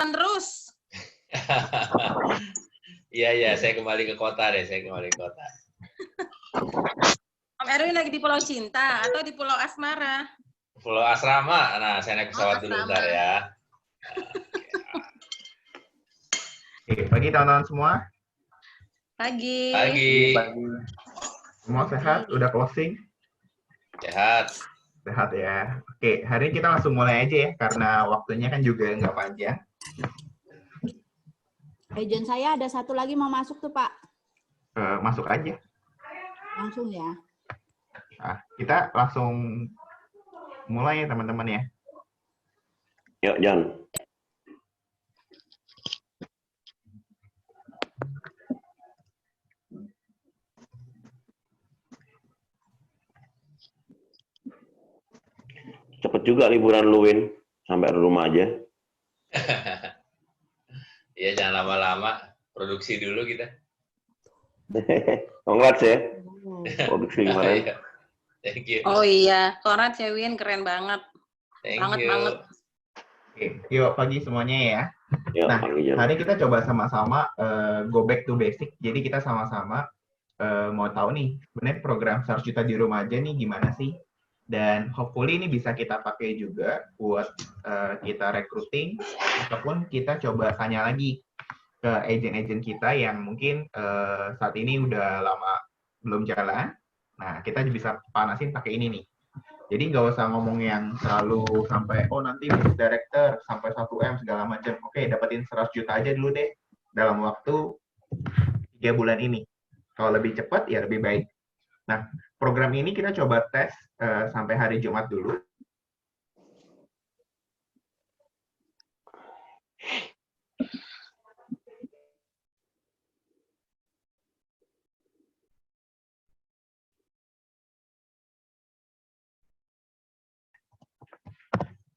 liburan terus. Iya, saya kembali ke kota deh, saya kembali ke kota. Om Erwin lagi di Pulau Cinta atau di Pulau Asmara? Pulau Asrama, nah saya naik pesawat dulu Asrama. bentar ya. Oke, pagi teman-teman semua. Pagi. Pagi. Semua sehat? Udah closing? Sehat. Sehat ya. Oke, hari ini kita langsung mulai aja ya, karena waktunya kan juga nggak panjang. Agent saya ada satu lagi mau masuk tuh Pak. Masuk aja. Langsung ya. Nah, kita langsung mulai ya teman-teman ya. Yuk, John. Cepet juga liburan lu, Win. Sampai rumah aja. Iya, jangan lama-lama. Produksi dulu kita. Congrats ya. Produksi kemarin. Iya. Thank you. Oh iya, Konrad Cewin keren banget. Thank Banget. Oke, yuk pagi semuanya ya. Yuk, Nah, pagi, John. hari kita coba sama-sama go back to basic. Jadi kita sama-sama mau tahu nih, sebenarnya program 100 juta di rumah aja nih gimana sih? Dan hopefully ini bisa kita pakai juga buat kita recruiting, ataupun kita coba tanya lagi ke agent-agent kita yang mungkin saat ini udah lama belum jalan. Nah, kita bisa panasin pakai ini nih. Jadi nggak usah ngomong yang terlalu sampai, oh nanti business director sampai 1M segala macam. Oke, dapetin 100 juta aja dulu deh dalam waktu 3 bulan ini. Kalau lebih cepat, ya lebih baik. Nah, program ini kita coba tes sampai hari Jumat dulu.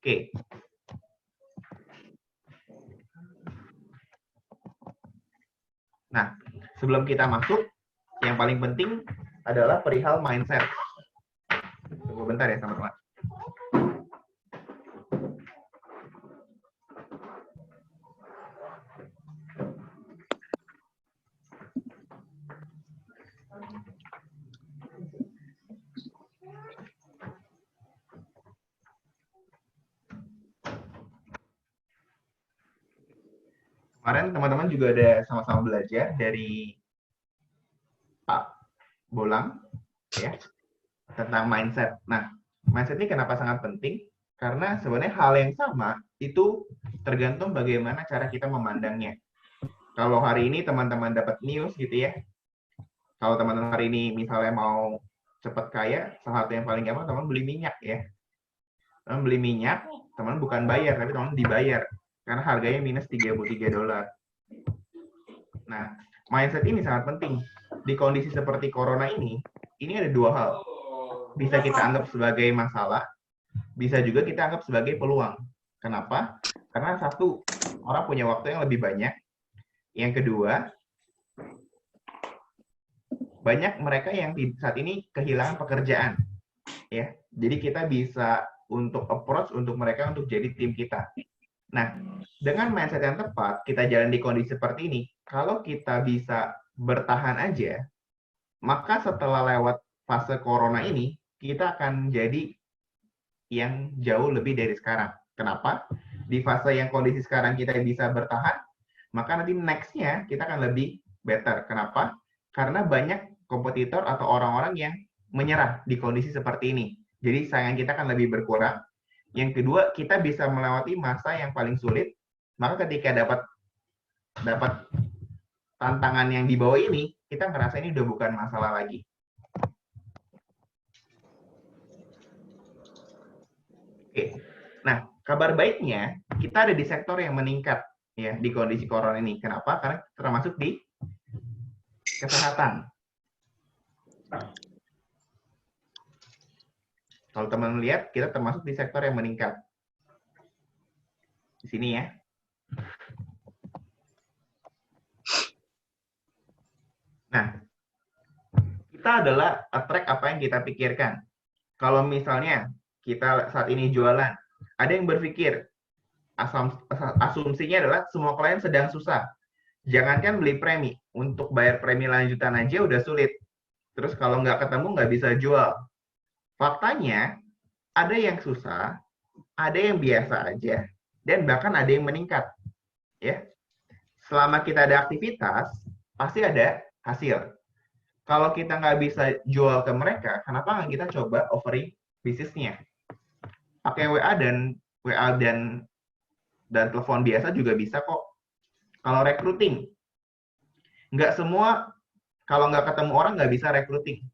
Oke. Nah, sebelum kita masuk, yang paling penting adalah perihal mindset. Tunggu bentar ya, teman-teman. Kemarin teman-teman juga ada sama-sama belajar dari Pak Bolang ya tentang mindset. Nah, mindset ini kenapa sangat penting? Karena sebenarnya hal yang sama itu tergantung bagaimana cara kita memandangnya. Kalau hari ini teman-teman dapat news gitu ya. Kalau teman-teman hari ini misalnya mau cepat kaya, salah satu yang paling gampang teman beli minyak ya. Teman beli minyak, teman bukan bayar tapi teman dibayar. Karena harganya minus $33. Nah, mindset ini sangat penting. Di kondisi seperti corona ini ada dua hal. Bisa kita anggap sebagai masalah, bisa juga kita anggap sebagai peluang. Kenapa? Karena satu, orang punya waktu yang lebih banyak. Yang kedua, banyak mereka yang saat ini kehilangan pekerjaan. Ya, jadi kita bisa untuk approach untuk mereka untuk jadi tim kita. Nah, dengan mindset yang tepat, kita jalan di kondisi seperti ini. Kalau kita bisa bertahan aja, maka setelah lewat fase corona ini, kita akan jadi yang jauh lebih dari sekarang. Kenapa? Di fase yang kondisi sekarang kita bisa bertahan, maka nanti next-nya kita akan lebih better. Kenapa? Karena banyak kompetitor atau orang-orang yang menyerah di kondisi seperti ini. Jadi saingan kita akan lebih berkurang. Yang kedua, kita bisa melewati masa yang paling sulit. Maka ketika dapat tantangan yang di bawah ini, kita ngerasa ini udah bukan masalah lagi. Oke. Nah, kabar baiknya kita ada di sektor yang meningkat ya di kondisi corona ini. Kenapa? Karena termasuk di kesehatan. Kalau teman lihat, kita termasuk di sektor yang meningkat. Di sini ya. Nah, kita adalah attract apa yang kita pikirkan. Kalau misalnya kita saat ini jualan, ada yang berpikir, asumsinya adalah semua klien sedang susah. Jangankan beli premi, untuk bayar premi lanjutan aja udah sulit. Terus kalau nggak ketemu nggak bisa jual. Faktanya, ada yang susah, ada yang biasa aja, dan bahkan ada yang meningkat. Ya, selama kita ada aktivitas, pasti ada hasil. Kalau kita nggak bisa jual ke mereka, kenapa nggak kita coba offering bisnisnya? Pakai WA dan telepon biasa juga bisa kok. Kalau recruiting, nggak semua, kalau nggak ketemu orang nggak bisa recruiting.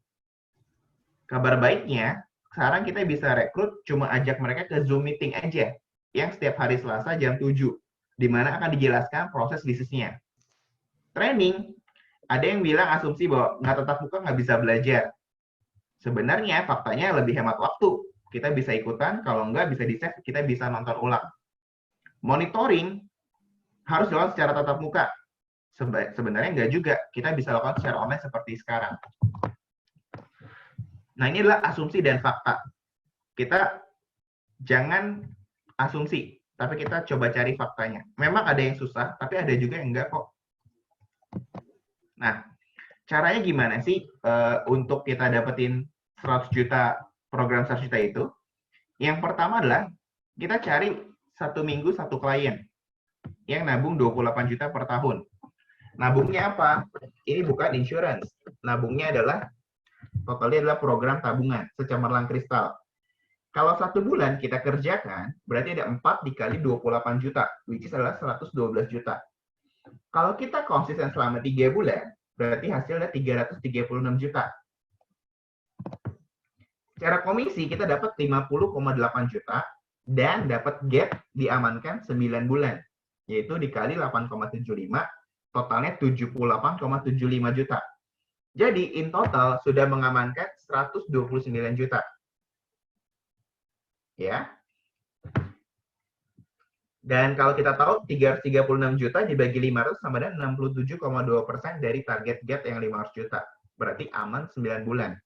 Kabar baiknya, sekarang kita bisa rekrut cuma ajak mereka ke Zoom meeting aja, yang setiap hari Selasa jam 7, di mana akan dijelaskan proses bisnisnya. Training, ada yang bilang asumsi bahwa nggak tatap muka nggak bisa belajar. Sebenarnya faktanya lebih hemat waktu. Kita bisa ikutan, kalau nggak bisa di-save, kita bisa nonton ulang. Monitoring harus dilakukan secara tatap muka. Sebenarnya nggak juga. Kita bisa lakukan secara online seperti sekarang. Nah, ini adalah asumsi dan fakta. Kita jangan asumsi, tapi kita coba cari faktanya. Memang ada yang susah, tapi ada juga yang enggak kok. Nah, caranya gimana sih untuk kita dapetin 100 juta, program 100 juta itu? Yang pertama adalah kita cari 1 minggu 1 klien yang nabung 28 juta per tahun. Nabungnya apa? Ini bukan insurance. Nabungnya adalah, totalnya adalah program tabungan secemerlang kristal. Kalau 1 bulan kita kerjakan, berarti ada 4 dikali 28 juta, which is adalah 112 juta. Kalau kita konsisten selama 3 bulan, berarti hasilnya 336 juta. Secara komisi kita dapat 50,8 juta dan dapat gap diamankan 9 bulan, yaitu dikali 8,75, totalnya 78,75 juta. Jadi in total sudah mengamankan 129 juta. Ya. Dan kalau kita tahu 336 juta dibagi 500 sama dengan 67,2% dari target GAT yang 500 juta. Berarti aman 9 bulan.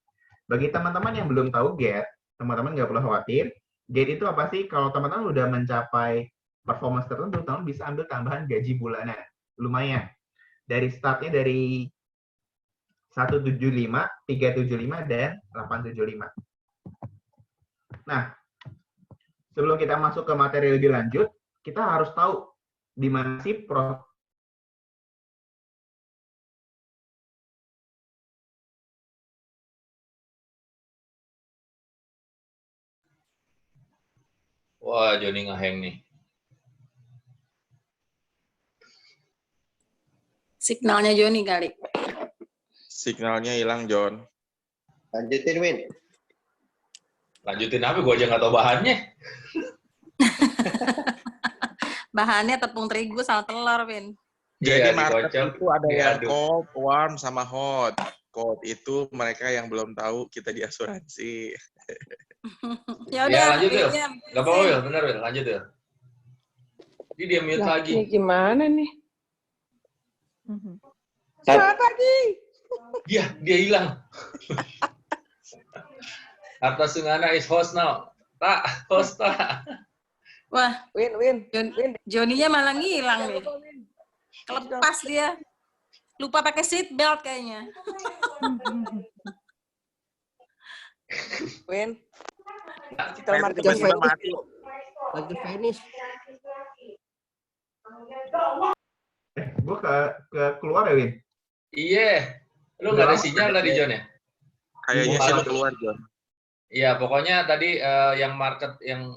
Bagi teman-teman yang belum tahu GAT, teman-teman nggak perlu khawatir. GAT itu apa sih? Kalau teman-teman udah mencapai performance tertentu, teman bisa ambil tambahan gaji bulanan. Lumayan. Dari startnya dari 175, 375, dan 875. Nah, sebelum kita masuk ke materi lebih lanjut, kita harus tahu di mana sih Wah, Joni ngeheng nih. Signalnya Joni kali. Signalnya hilang, John. Lanjutin, Win. Lanjutin apa? Gue aja nggak tahu bahannya. Bahannya tepung terigu sama telur, Vin. Jadi Iya, market dikocok, itu ada yang diaduk. cold, warm, sama hot. Cold itu mereka yang belum tahu kita di asuransi. Ya Ya, udah, lanjut, Wil. Vinnya. Gak apa-apa, Wil. Bener, Wil. Lanjut, Wil. Jadi dia mute Lah, lagi. ini gimana nih? Dia hilang. Arta Sungana is host now. Tak, host tak. Wah, Win. Joninya malah ngilang nih. Kelepas dia. Lupa pakai seat belt kayaknya. Win. Digital marketing udah mati. Lagi finish. gue ke keluar ya, Win? Iya. Lu nggak ada sinyal tadi, John ya? Kayaknya sih lu keluar, John. Iya, pokoknya tadi yang market, yang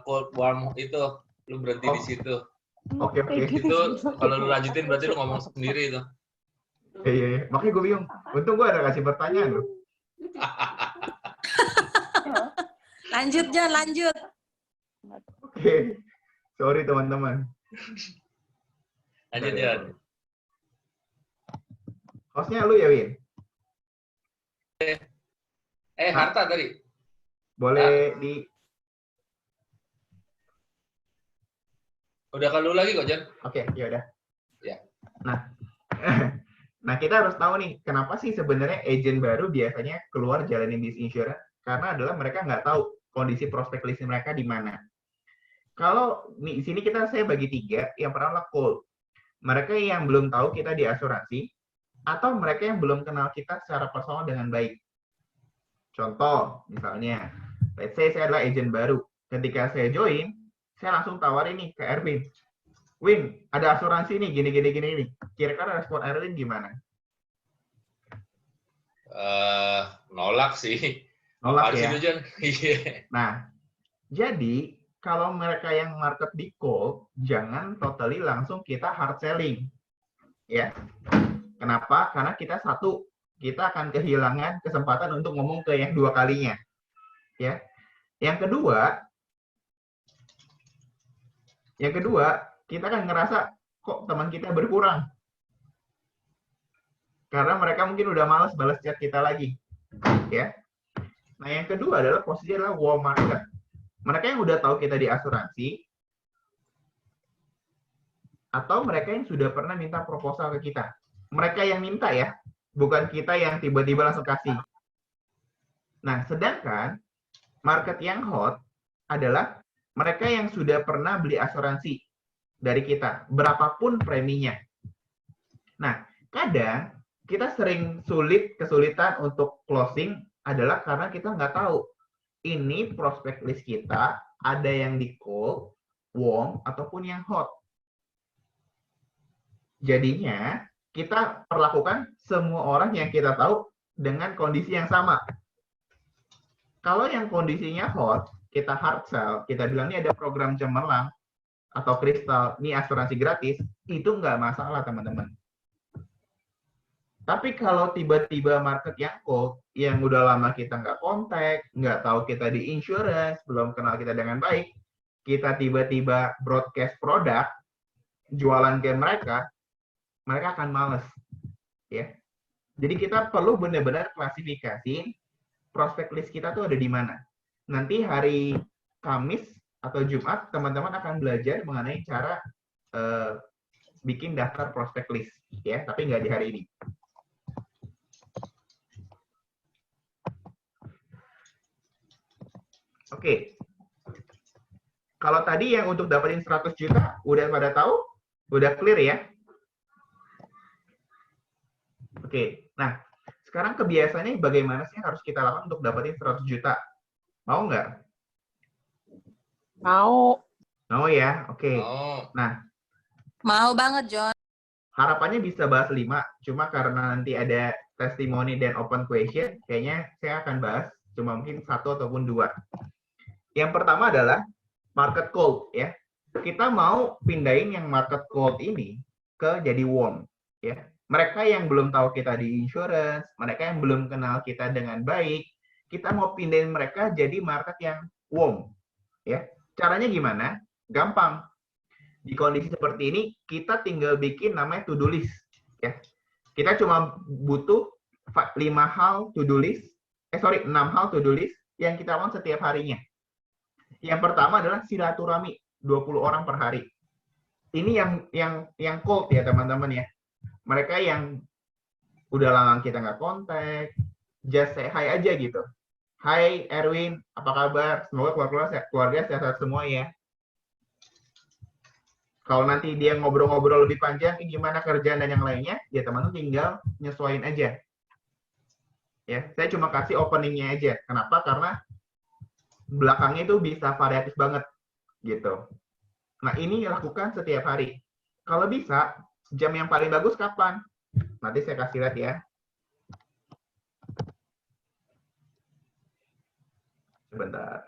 cold warm itu, lu berhenti di situ. Oke. Itu kalau lu lanjutin berarti lu ngomong sendiri itu. Iya. Makanya gue bingung. Untung gue ada kasih pertanyaan loh. Lanjut, John, lanjut. Oke. Sorry teman-teman. Lanjut, John. Hostnya lu ya, Win? Harta tadi. Boleh di... Udah kalau lagi kok, John. Oke, ya udah. Ya. Nah, kita harus tahu nih, kenapa sih sebenarnya agent baru biasanya keluar jalanin bisnis insurance? Karena adalah mereka nggak tahu kondisi prospek list mereka di mana. Kalau di sini saya bagi 3, yang pertama cold. Mereka yang belum tahu kita di asuransi, atau mereka yang belum kenal kita secara personal dengan baik. Contoh, misalnya, let's say saya adalah agent baru. Ketika saya join, saya langsung tawarin nih ke Erwin. Win, ada asuransi nih, gini. Kira-kira respon Erwin gimana? Nolak sih. Nolak Apaan ya? sih itu, John? Iya. Nah, jadi kalau mereka yang market di cold, jangan totally langsung kita hard selling. Ya. Kenapa? Karena kita akan kehilangan kesempatan untuk ngomong ke yang 2 kalinya. Ya. Yang kedua, kita akan ngerasa kok teman kita berkurang. Karena mereka mungkin udah males balas chat kita lagi. Ya. Nah, yang kedua adalah posisi adalah warm market. Mereka yang udah tahu kita di asuransi, atau mereka yang sudah pernah minta proposal ke kita. Mereka yang minta ya, bukan kita yang tiba-tiba langsung kasih. Nah, sedangkan market yang hot adalah mereka yang sudah pernah beli asuransi dari kita, berapapun preminya. Nah, kadang kita sering kesulitan untuk closing adalah karena kita nggak tahu ini prospek list kita ada yang di cold, warm, ataupun yang hot. Jadinya, kita perlakukan semua orang yang kita tahu dengan kondisi yang sama. Kalau yang kondisinya hot, kita hard sell, kita bilang ini ada program cemerlang atau kristal, ini asuransi gratis, itu nggak masalah, teman-teman. Tapi kalau tiba-tiba market yang cold, yang udah lama kita nggak kontak, nggak tahu kita di insurance, belum kenal kita dengan baik, kita tiba-tiba broadcast produk, jualan ke mereka akan males. Ya. Jadi kita perlu benar-benar klasifikasi prospek list kita tuh ada di mana. Nanti hari Kamis atau Jumat, teman-teman akan belajar mengenai cara bikin daftar prospek list. Ya, tapi nggak di hari ini. Oke. Kalau tadi yang untuk dapetin 100 juta, udah pada tahu? Udah clear ya? Oke. Nah, sekarang kebiasaannya bagaimana sih harus kita lakukan untuk dapetin 100 juta? Mau nggak? Mau. Mau ya? Oke. Oh. Nah, Mau banget, John. harapannya bisa bahas 5, cuma karena nanti ada testimoni dan open question, kayaknya saya akan bahas cuma mungkin 1 ataupun 2. Yang pertama adalah market cold ya. Kita mau pindahin yang market cold ini ke jadi warm ya. Mereka yang belum tahu kita di insurance, mereka yang belum kenal kita dengan baik, kita mau pindahin mereka jadi market yang warm ya. Caranya gimana? Gampang. Di kondisi seperti ini kita tinggal bikin namanya to-do list ya. Kita cuma butuh 6 hal to-do list yang kita lakukan setiap harinya. Yang pertama adalah silaturahmi 20 orang per hari. Ini yang cold ya teman-teman ya. Mereka yang udah lama kita nggak kontak, just say hi aja gitu. Hai Erwin, apa kabar? Semoga keluarga sehat semua ya. Kalau nanti dia ngobrol-ngobrol lebih panjang, gimana kerjaan dan yang lainnya, ya teman-teman tinggal nyesuaiin aja. Ya, saya cuma kasih openingnya aja. Kenapa? Karena belakangnya itu bisa variatif banget gitu. Nah, ini lakukan setiap hari. Kalau bisa, jam yang paling bagus kapan? Nanti saya kasih lihat ya. Sebentar.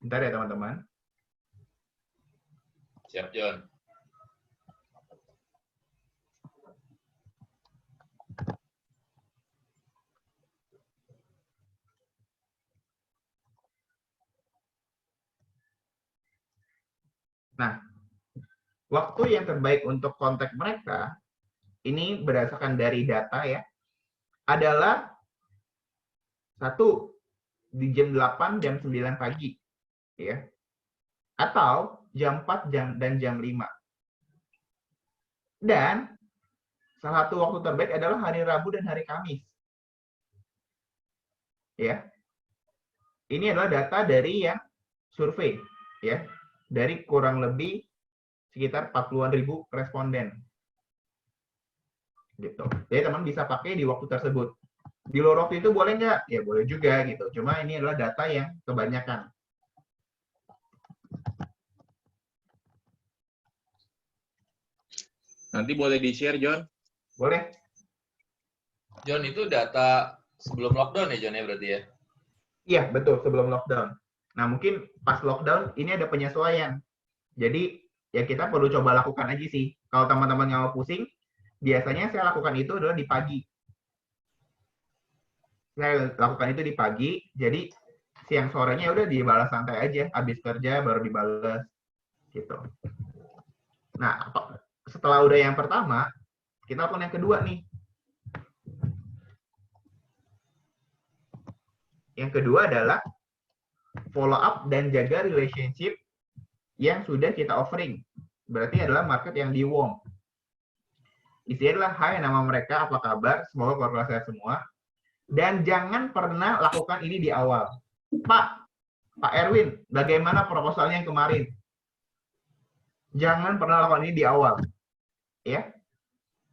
Bentar ya teman-teman. Siap, John. Nah, waktu yang terbaik untuk kontak mereka, ini berdasarkan dari data ya, adalah 1 di jam 8 jam 9 pagi. Ya. Atau jam 4 dan jam 5. Dan salah satu waktu terbaik adalah hari Rabu dan hari Kamis. Ya. Ini adalah data dari yang survei ya. Dari kurang lebih sekitar 40-an ribu responden. Gitu. Jadi teman bisa pakai di waktu tersebut. Di luar waktu itu boleh nggak? Ya boleh juga gitu. Cuma ini adalah data yang kebanyakan. Nanti boleh di-share, John? Boleh? John, itu data sebelum lockdown ya, John, ya berarti ya? Iya, betul, sebelum lockdown. Nah, mungkin pas lockdown ini ada penyesuaian. Jadi, ya kita perlu coba lakukan aja sih. Kalau teman-teman nggak mau pusing, biasanya saya lakukan itu adalah di pagi. Saya lakukan itu di pagi, jadi siang sorenya udah dibalas santai aja. Habis kerja baru dibalas. Gitu. Nah, setelah udah yang pertama, kita lakukan yang kedua nih. Yang kedua adalah follow up dan jaga relationship yang sudah kita offering. Berarti adalah market yang di warm. Isinya adalah, hai, nama mereka, apa kabar, semoga keluarga saya semua. Dan jangan pernah lakukan ini di awal. Pak Erwin, bagaimana proposalnya yang kemarin? Jangan pernah lakukan ini di awal. Ya.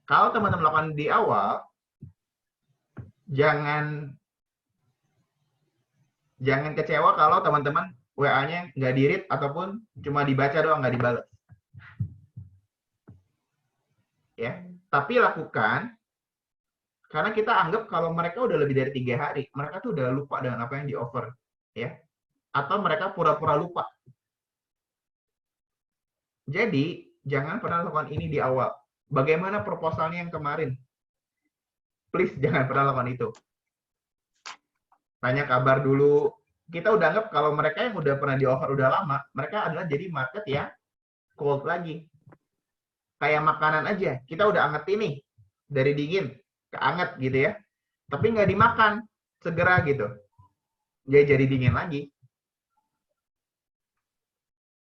Kalau teman-teman lakukan di awal, jangan kecewa kalau teman-teman WA-nya nggak di-read ataupun cuma dibaca doang, nggak dibalas. Ya, tapi lakukan karena kita anggap kalau mereka udah lebih dari 3 hari, mereka tuh udah lupa dengan apa yang di-offer, ya. Atau mereka pura-pura lupa. Jadi, jangan pernah lakukan ini di awal. Bagaimana proposalnya yang kemarin? Please, jangan pernah lakukan itu. Tanya kabar dulu. Kita udah anggap kalau mereka yang udah pernah di-offer udah lama, mereka adalah jadi market yang cold lagi. Kayak makanan aja. Kita udah angetin nih. Dari dingin ke anget gitu ya. Tapi nggak dimakan segera gitu. Jadi dingin lagi.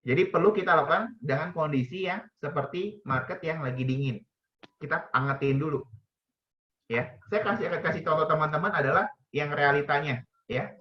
Jadi perlu kita lakukan dengan kondisi yang seperti market yang lagi dingin. Kita angetin dulu. Ya, saya kasih contoh teman-teman adalah yang realitanya, ya.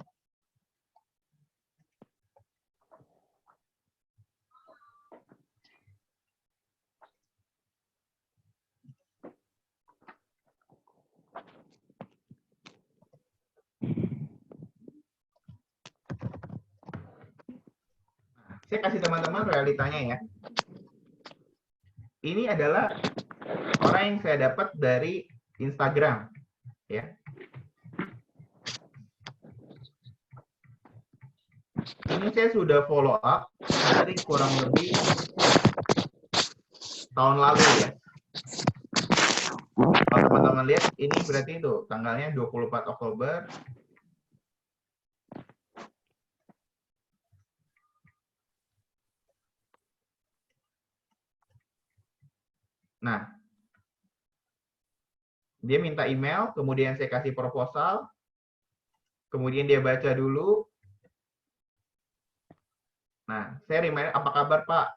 Saya kasih teman-teman realitanya ya. Ini adalah orang yang saya dapat dari Instagram, ya. Ini saya sudah follow up dari kurang lebih tahun lalu ya. Kalau teman-teman lihat, ini berarti itu tanggalnya 24 Oktober. Nah, dia minta email, kemudian saya kasih proposal, kemudian dia baca dulu. Nah, saya reminder, apa kabar Pak?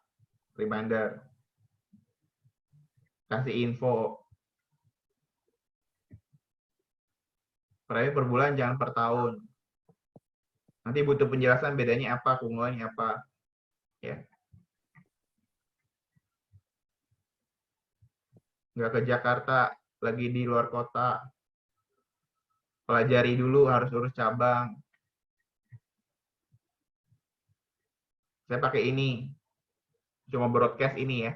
Reminder. Kasih info. Price per bulan, jangan per tahun. Nanti butuh penjelasan bedanya apa, keunggulannya apa. Ya. Nggak ke Jakarta, lagi di luar kota. Pelajari dulu, harus urus cabang. Saya pakai ini. Cuma broadcast ini ya.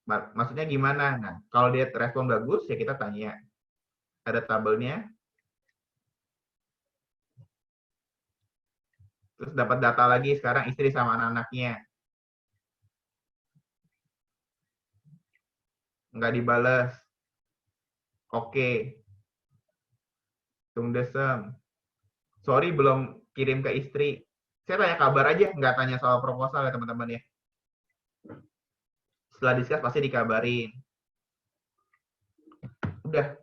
Maksudnya gimana? Nah, kalau dia respon bagus, ya kita tanya. Ada tabelnya. Terus dapat data lagi sekarang istri sama anak-anaknya. Nggak dibalas. Oke. Tung desem. Sorry belum kirim ke istri. Saya tanya kabar aja, nggak tanya soal proposal ya teman-teman ya. Setelah discuss pasti dikabarin. Udah.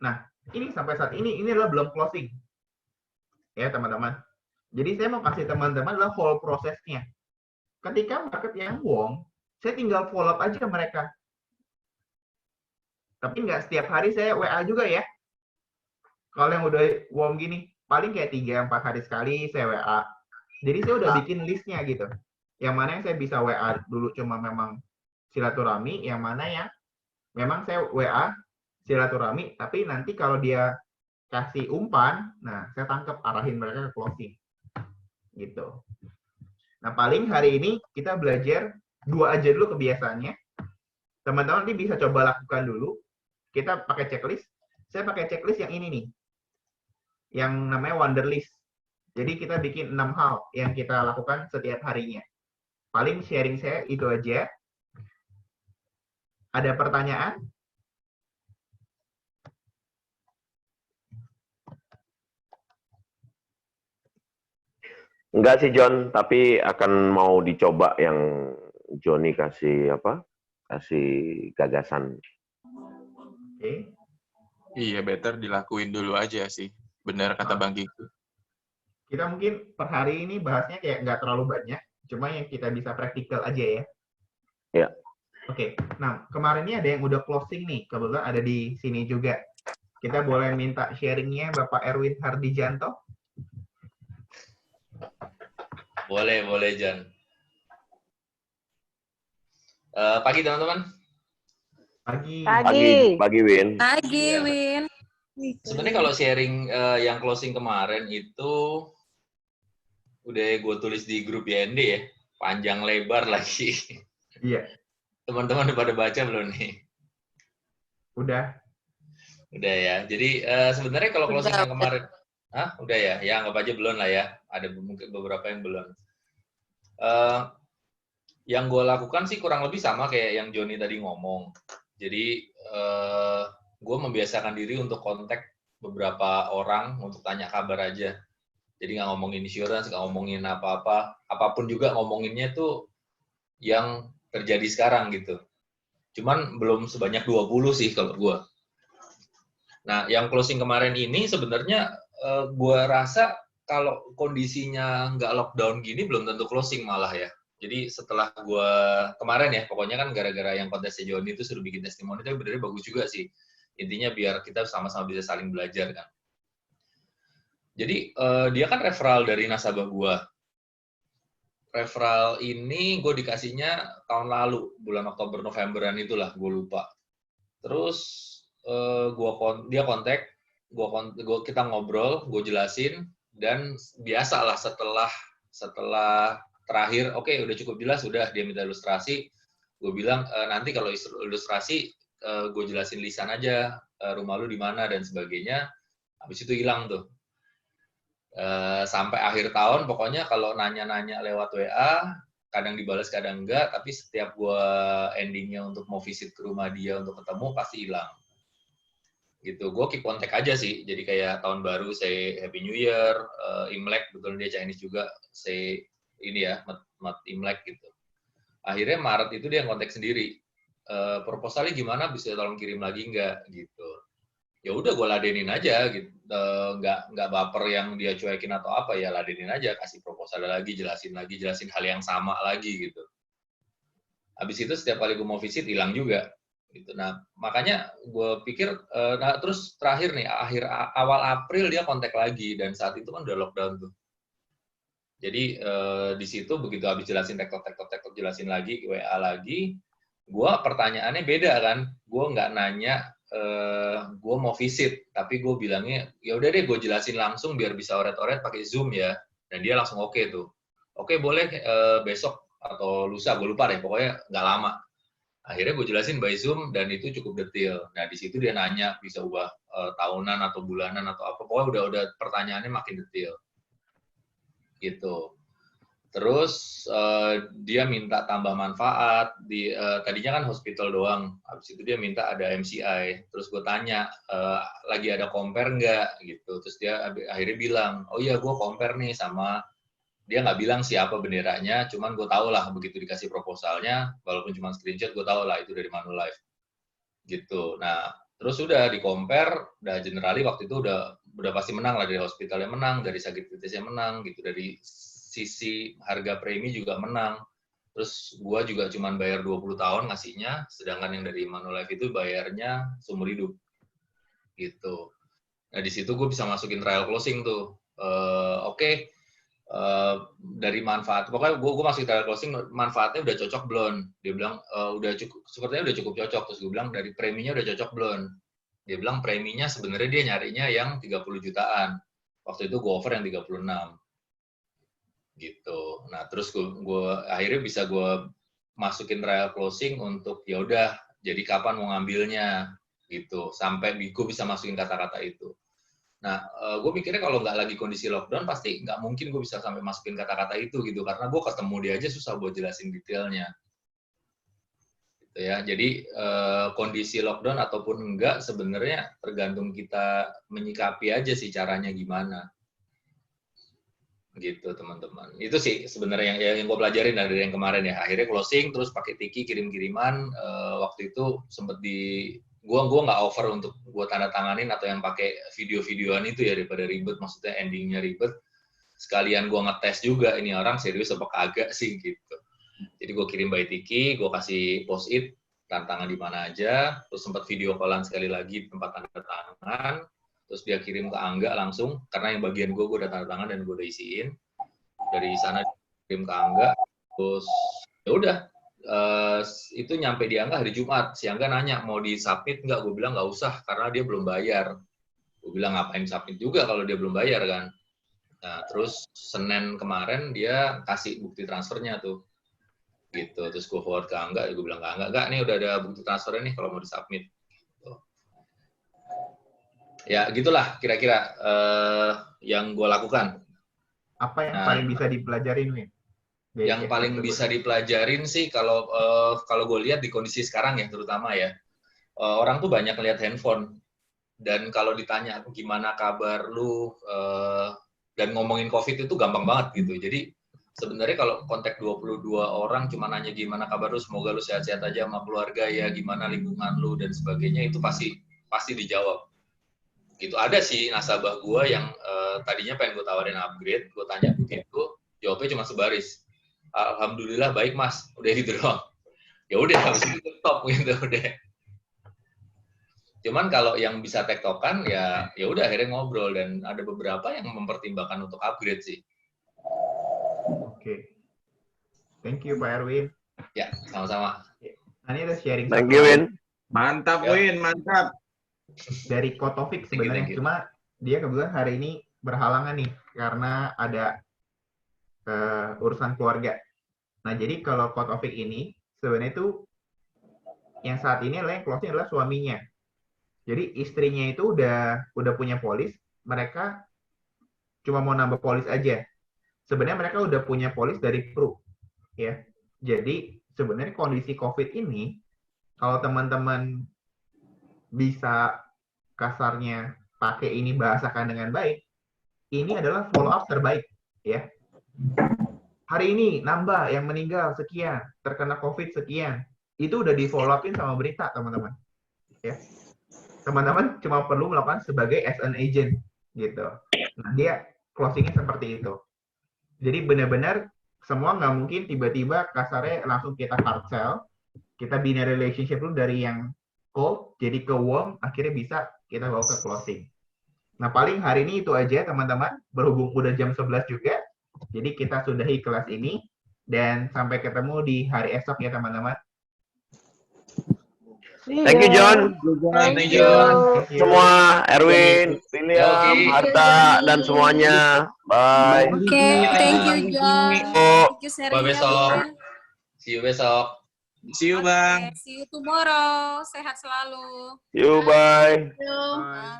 Nah, ini sampai saat ini adalah belum closing. Ya teman-teman. Jadi saya mau kasih teman-teman adalah whole prosesnya. Ketika market yang wong, saya tinggal follow up aja ke mereka. Tapi nggak setiap hari saya WA juga ya. Kalau yang udah wong gini, paling kayak 3-4 hari sekali saya WA. Jadi saya udah bikin listnya gitu. Yang mana yang saya bisa WA dulu cuma memang silaturahmi, yang mana yang memang saya WA silaturahmi, tapi nanti kalau dia kasih umpan, nah saya tangkap arahin mereka ke closing. Gitu. Nah paling hari ini kita belajar 2 aja dulu kebiasaannya. Teman-teman nanti bisa coba lakukan dulu. Kita pakai checklist. Saya pakai checklist yang ini nih. Yang namanya Wonderlist. Jadi kita bikin 6 hal yang kita lakukan setiap harinya. Paling sharing saya itu aja. Ada pertanyaan? Enggak sih John, tapi akan mau dicoba yang Joni kasih apa? Kasih gagasan. Oke. Iya, better dilakuin dulu aja sih. Benar kata Bang Kiki. Kita mungkin per hari ini bahasnya kayak nggak terlalu banyak, cuma yang kita bisa praktikal aja ya. Ya. Oke, nah kemarin ini ada yang udah closing nih, kebetulan ada di sini juga. Kita boleh minta sharingnya Bapak Erwin Hardijanto? Boleh, Jan. Pagi teman-teman. Pagi Win. Pagi, Iya. Win. Sebenarnya kalau sharing yang closing kemarin itu udah gue tulis di grup YND ya, panjang lebar lagi. Iya. Teman-teman udah pada baca belum nih? Udah. Udah ya. Jadi sebenarnya kalau closing yang kemarin, udah ya? Ya anggap aja belum lah ya. Ada mungkin beberapa yang belum. Yang gue lakukan sih kurang lebih sama kayak yang Joni tadi ngomong. Jadi gue membiasakan diri untuk kontak beberapa orang untuk tanya kabar aja. Jadi nggak ngomongin insurance, nggak ngomongin apa-apa. Apapun juga ngomonginnya tuh yang terjadi sekarang gitu. Cuman belum sebanyak 20 sih kalau gue. Nah, yang closing kemarin ini sebenarnya gue rasa kalau kondisinya nggak lockdown gini belum tentu closing malah ya. Jadi setelah gue kemarin ya, pokoknya kan gara-gara yang kontesnya Joni itu suruh bikin testimoni, itu benernya bagus juga sih. Intinya biar kita sama-sama bisa saling belajar kan. Jadi dia kan referral dari nasabah gue. Referral ini gue dikasihnya tahun lalu, bulan Oktober Novemberan itulah, gue lupa. Terus dia kontak, kita ngobrol, gue jelasin, dan biasalah setelah terakhir, oke, udah cukup jelas, udah dia minta ilustrasi, gue bilang nanti kalau ilustrasi gue jelasin lisan aja, rumah lu di mana dan sebagainya. Habis itu hilang tuh. Sampai akhir tahun, pokoknya kalau nanya-nanya lewat WA, kadang dibalas, kadang enggak, tapi setiap gue endingnya untuk mau visit ke rumah dia untuk ketemu, pasti hilang. Gitu, gue keep kontak aja sih, jadi kayak tahun baru, say Happy New Year, Imlek, betul dia Chinese juga, say ini ya, Mat Imlek gitu. Akhirnya Maret itu dia kontak sendiri, proposalnya gimana, bisa tolong kirim lagi enggak, gitu. Ya udah gue ladenin aja gitu, nggak baper yang dia cuekin atau apa, ya ladenin aja, kasih proposal lagi, jelasin hal yang sama lagi gitu. Habis itu setiap kali gue mau visit hilang juga gitu. Nah makanya gue pikir, nah terus terakhir nih awal April dia kontak lagi, dan saat itu kan udah lockdown tuh. Jadi di situ begitu habis jelasin tektok jelasin lagi, WA lagi, gue pertanyaannya beda kan, gue nggak nanya gue mau visit, tapi gue bilangnya ya udah deh gue jelasin langsung biar bisa oret-oret pakai Zoom ya, dan dia langsung oke tuh, oke boleh besok atau lusa, gue lupa deh, pokoknya nggak lama. Akhirnya gue jelasin by Zoom dan itu cukup detail. Nah di situ dia nanya bisa ubah tahunan atau bulanan atau apa, pokoknya udah pertanyaannya makin detail gitu. Terus dia minta tambah manfaat, tadinya kan hospital doang, habis itu dia minta ada MCI, terus gue tanya, lagi ada compare nggak gitu, terus dia akhirnya bilang, oh iya gue compare nih sama Dia nggak bilang siapa benderanya, cuman gue tau lah begitu dikasih proposalnya, walaupun cuma screenshot, gue tau lah itu dari Manulife. Gitu. Nah, terus udah di-compare, udah generally waktu itu udah pasti menang lah, dari hospitalnya menang, dari sakit kritisnya menang, gitu, dari sisi harga premi juga menang. Terus gua juga cuman bayar 20 tahun ngasihnya, sedangkan yang dari Manulife itu bayarnya seumur hidup. Gitu. Nah, di situ gue bisa masukin trial closing tuh. Oke. Dari manfaat, pokoknya gue masukin trial closing, manfaatnya udah cocok belum? Dia bilang udah cukup, sepertinya udah cukup cocok. Terus gue bilang dari preminya udah cocok belum? Dia bilang preminya sebenarnya dia nyarinya yang 30 jutaan. Waktu itu gue offer yang 36. Gitu. Nah, terus gue akhirnya bisa gue masukin trial closing untuk ya udah, jadi kapan mau ngambilnya gitu. Sampai gue bisa masukin kata-kata itu. Nah, gue mikirnya kalau nggak lagi kondisi lockdown, pasti nggak mungkin gue bisa sampai masukin kata-kata itu gitu, karena gue ketemu dia aja susah buat jelasin detailnya. Gitu ya. Jadi kondisi lockdown ataupun enggak sebenarnya tergantung kita menyikapi aja sih caranya gimana. Gitu teman-teman. Itu sih sebenarnya yang gue pelajarin dari yang kemarin ya. Akhirnya closing, terus pakai Tiki kirim-kiriman. Waktu itu sempet gue nggak offer untuk gue tanda tanganin atau yang pakai video-videoan itu ya, daripada ribet, maksudnya endingnya ribet. Sekalian gue ngetes juga ini orang serius apa kagak sih gitu. Jadi gue kirim by Tiki, gue kasih post-it tantangan di mana aja, terus sempat video callan sekali lagi tempat tanda tangan. Terus dia kirim ke Angga langsung, karena yang bagian gue udah tanda tangan dan gue udah isiin. Dari sana kirim ke Angga, terus ya udah, itu nyampe di Angga hari Jumat. Si Angga nanya, mau di-submit nggak? Gue bilang nggak usah, karena dia belum bayar. Gue bilang ngapain submit juga kalau dia belum bayar kan. Nah, terus Senin kemarin dia kasih bukti transfernya tuh. Gitu, terus gue forward ke Angga, gue bilang ke Angga, enggak, nih udah ada bukti transfernya nih kalau mau di-submit. Ya gitulah kira-kira yang gue lakukan. Apa yang paling bisa dipelajarin, Win? Yang paling bisa dipelajarin sih kalau gue lihat di kondisi sekarang ya, terutama ya, orang tuh banyak lihat handphone, dan kalau ditanya gimana kabar lu dan ngomongin COVID itu gampang banget gitu. Jadi sebenarnya kalau kontak 22 orang cuma nanya gimana kabar lu, semoga lu sehat-sehat aja sama keluarga ya, gimana lingkungan lu dan sebagainya, itu pasti dijawab. Gitu. Ada sih nasabah gue yang tadinya pengen gue tawarin upgrade, gue tanya begitu, jawabnya cuma sebaris, alhamdulillah baik mas, udah gitu doang. Ya udah, habis itu top gitu udah. Cuman kalau yang bisa tektokan ya udah akhirnya ngobrol, dan ada beberapa yang mempertimbangkan untuk upgrade sih. Oke. Thank you Pak Erwin. Ya, sama-sama. Nah, ini ada sharing. Thank you, Win. Mantap, Ya. Win, mantap. Dari Kotovik sebenarnya, Thank you. cuma dia kebetulan hari ini berhalangan nih karena ada urusan keluarga. Nah, jadi kalau Kotovik ini sebenarnya itu yang saat ini adalah yang closing adalah suaminya. Jadi istrinya itu udah punya polis, mereka cuma mau nambah polis aja. Sebenarnya mereka udah punya polis dari Pru, ya. Jadi sebenarnya kondisi COVID ini, kalau teman-teman bisa kasarnya pakai ini bahasakan dengan baik, ini adalah follow up terbaik, ya. Hari ini nambah yang meninggal sekian, terkena COVID sekian, itu udah di follow upin sama berita, teman-teman. Ya, teman-teman cuma perlu melakukan sebagai as an agent, gitu. Nah, dia closingnya seperti itu. Jadi benar-benar semua nggak mungkin tiba-tiba kasarnya langsung kita hard sell, kita bina relationship dulu dari yang cold jadi ke warm, akhirnya bisa kita bawa ke closing. Nah, paling hari ini itu aja teman-teman, berhubung udah jam 11 juga, jadi kita sudahi kelas ini, dan sampai ketemu di hari esok ya teman-teman. Thank you, John. Thank you. Semua, Erwin, William, Oke. Harta, dan semuanya. Bye. Oke, thank you John. Thank you Bye sharingnya, besok. Win. See you besok. See you, Bang. Oke, see you tomorrow. Sehat selalu. You, bye. Bye.